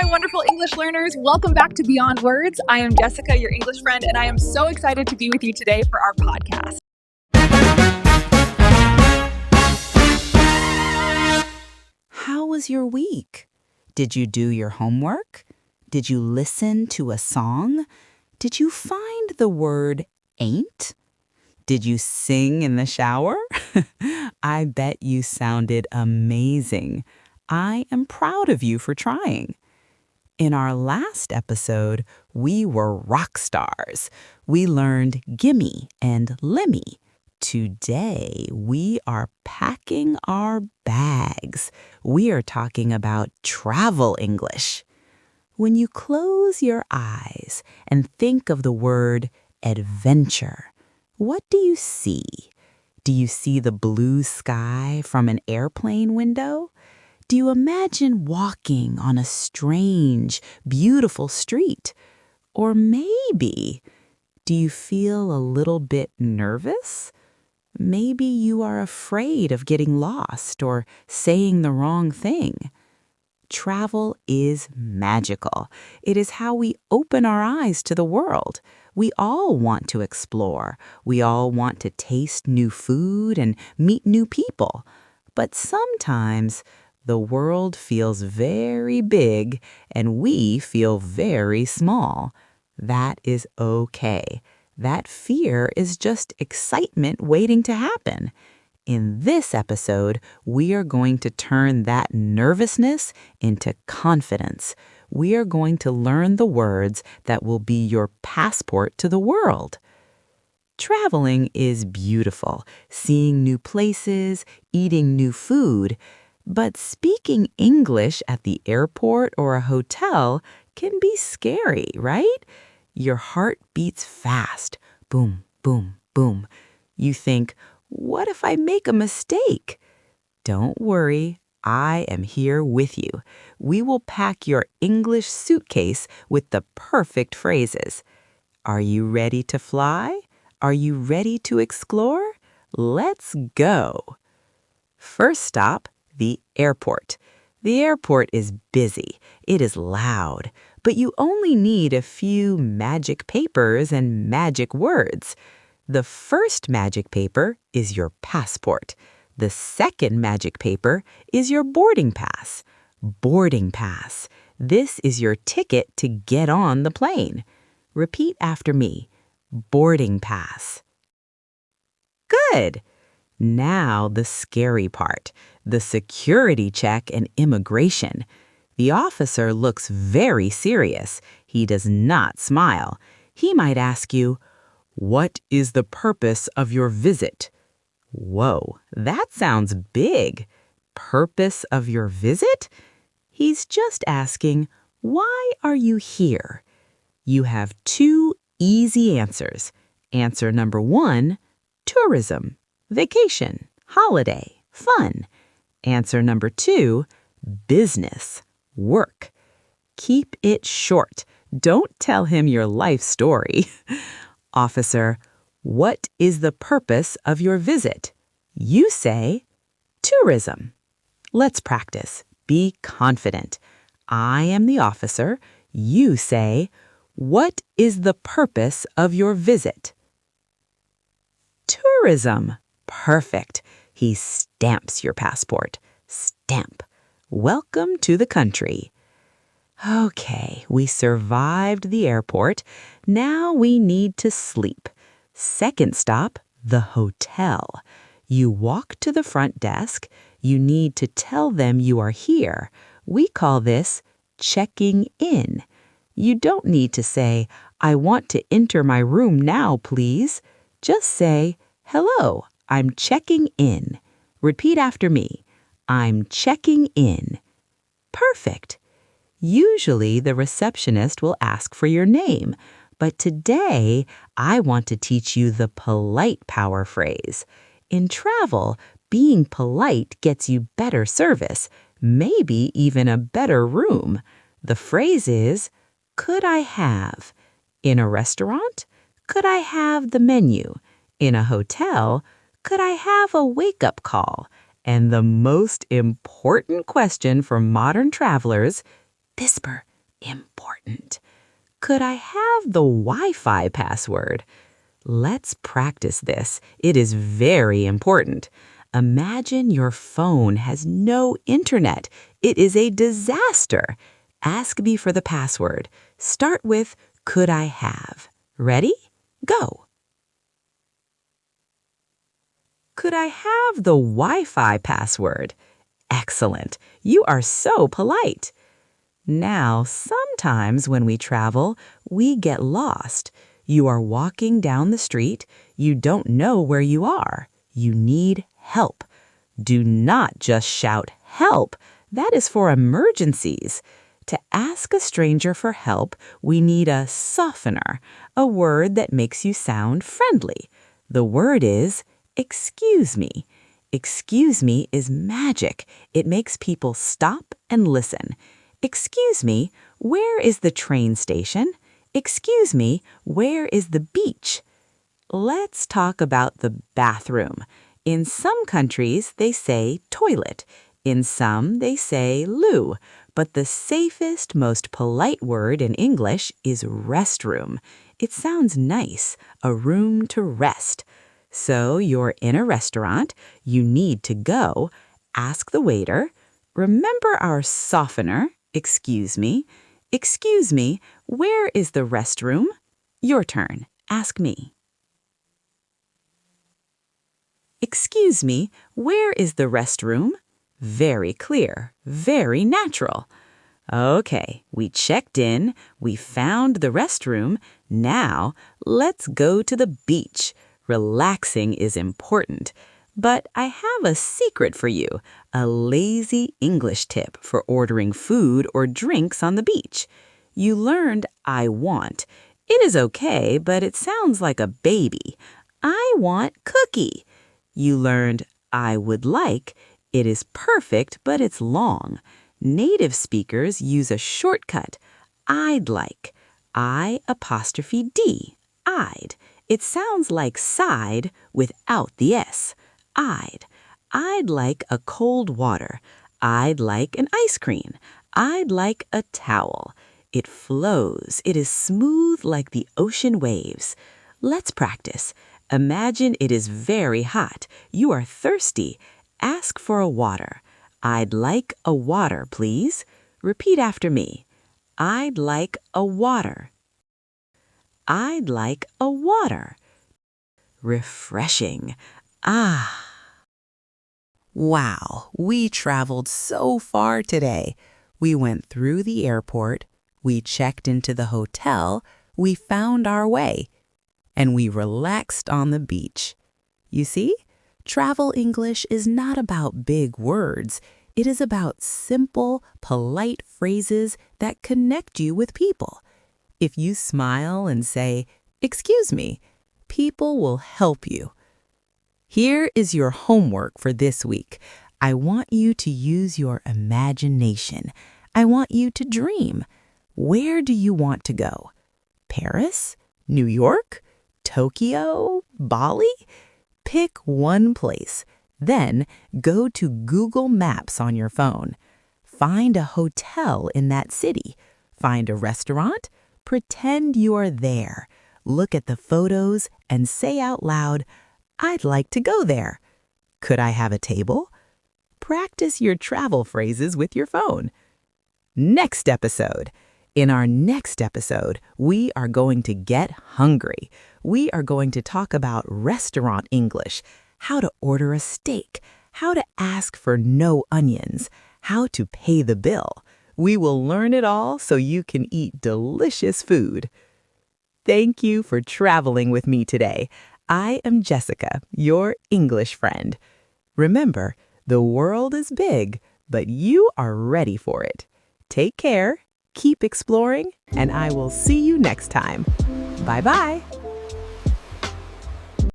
wonderful English learners. Welcome back to Beyond Words. I am Jessica, your English friend, and I am so excited to be with you today for our podcast. How was your week? Did you do your homework? Did you listen to a song? Did you find the word ain't? Did you sing in the shower? I bet you sounded amazing. I am proud of you for trying. In our last episode, we were rock stars. We learned gimme and lemmy. Today, we are packing our bags. We are talking about travel English. When you close your eyes and think of the word adventure, what do you see? Do you see the blue sky from an airplane window? Do you imagine walking on a strange, beautiful street? Or maybe, do you feel a little bit nervous? Maybe you are afraid of getting lost or saying the wrong thing. Travel is magical. It is how we open our eyes to the world. We all want to explore. We all want to taste new food and meet new people. But sometimes the world feels very big and we feel very small. That is okay. That fear is just excitement waiting to happen. In this episode, we are going to turn that nervousness into confidence. We are going to learn the words that will be your passport to the world. Traveling is beautiful, seeing new places, eating new food. But speaking English at the airport or a hotel can be scary, right? Your heart beats fast. Boom, boom, boom. You think, what if I make a mistake? Don't worry, I am here with you. We will pack your English suitcase with the perfect phrases. Are you ready to fly? Are you ready to explore? Let's go. First stop, the airport. The airport is busy. It is loud. But you only need a few magic papers and magic words. The first magic paper is your passport. The second magic paper is your boarding pass. Boarding pass. This is your ticket to get on the plane. Repeat after me. Boarding pass. Good. Now the scary part, the security check and immigration. The officer looks very serious. He does not smile. He might ask you, "What is the purpose of your visit?" Whoa, that sounds big. Purpose of your visit? He's just asking, why are you here? You have two easy answers. Answer number 1, tourism. Vacation, holiday, fun. Answer number 2, business, work. Keep it short. Don't tell him your life story. Officer, what is the purpose of your visit? You say, tourism. Let's practice. Be confident. I am the officer. You say, what is the purpose of your visit? Tourism. Perfect. He stamps your passport. Stamp. Welcome to the country. Okay, we survived the airport. Now we need to sleep. Second stop, the hotel. You walk to the front desk. You need to tell them you are here. We call this checking in. You don't need to say, I want to enter my room now, please. Just say, hello, I'm checking in. Repeat after me. I'm checking in. Perfect. Usually the receptionist will ask for your name, but today I want to teach you the polite power phrase. In travel, being polite gets you better service, maybe even a better room. The phrase is, could I have? In a restaurant, could I have the menu? In a hotel, could I have a wake-up call? And the most important question for modern travelers, whisper, Important. Could I have the Wi-Fi password? Let's practice this. It is very important. Imagine your phone has no internet. It is a disaster. Ask me for the password. Start with, could I have? Ready? Go. Could I have the Wi-Fi password? Excellent. You are so polite. Now, sometimes when we travel, we get lost. You are walking down the street. You don't know where you are. You need help. Do not just shout, "Help!" That is for emergencies. To ask a stranger for help, we need a softener, a word that makes you sound friendly. The word is excuse me. Excuse me is magic. It makes people stop and listen. Excuse me, where is the train station? Excuse me, where is the beach? Let's talk about the bathroom. In some countries, they say toilet. In some, they say loo. But the safest, most polite word in English is restroom. It sounds nice, a room to rest. So you're in a restaurant, you need to go, ask the waiter, remember our softener, excuse me, where is the restroom? Your turn, ask me. Excuse me, where is the restroom? Very clear, very natural. Okay, we checked in, we found the restroom. Now, let's go to the beach. Relaxing is important. But I have a secret for you, a lazy English tip for ordering food or drinks on the beach. You learned I want. It is okay, but it sounds like a baby. I want cookie. You learned I would like. It is perfect, but it's long. Native speakers use a shortcut. I'd like. I''d. I'd. It sounds like side without the S. I'd like a cold water. I'd like an ice cream. I'd like a towel. It flows. It is smooth like the ocean waves. Let's practice. Imagine it is very hot. You are thirsty. Ask for a water. I'd like a water, please. Repeat after me. I'd like a water. I'd like a water. Refreshing. Ah. Wow, we traveled so far today. We went through the airport, we checked into the hotel, we found our way, and we relaxed on the beach. You see, travel English is not about big words. It is about simple, polite phrases that connect you with people. If you smile and say, "Excuse me," people will help you. Here is your homework for this week. I want you to use your imagination. I want you to dream. Where do you want to go? Paris? New York? Tokyo? Bali? Pick one place. Then go to Google Maps on your phone. Find a hotel in that city. Find a restaurant. Pretend you are there. Look at the photos and say out loud, "I'd like to go there." Could I have a table? Practice your travel phrases with your phone. Next episode. In our next episode, we are going to get hungry. We are going to talk about restaurant English, how to order a steak, how to ask for no onions, how to pay the bill. We will learn it all so you can eat delicious food. Thank you for traveling with me today. I am Jessica, your English friend. Remember, the world is big, but you are ready for it. Take care, keep exploring, and I will see you next time. Bye-bye.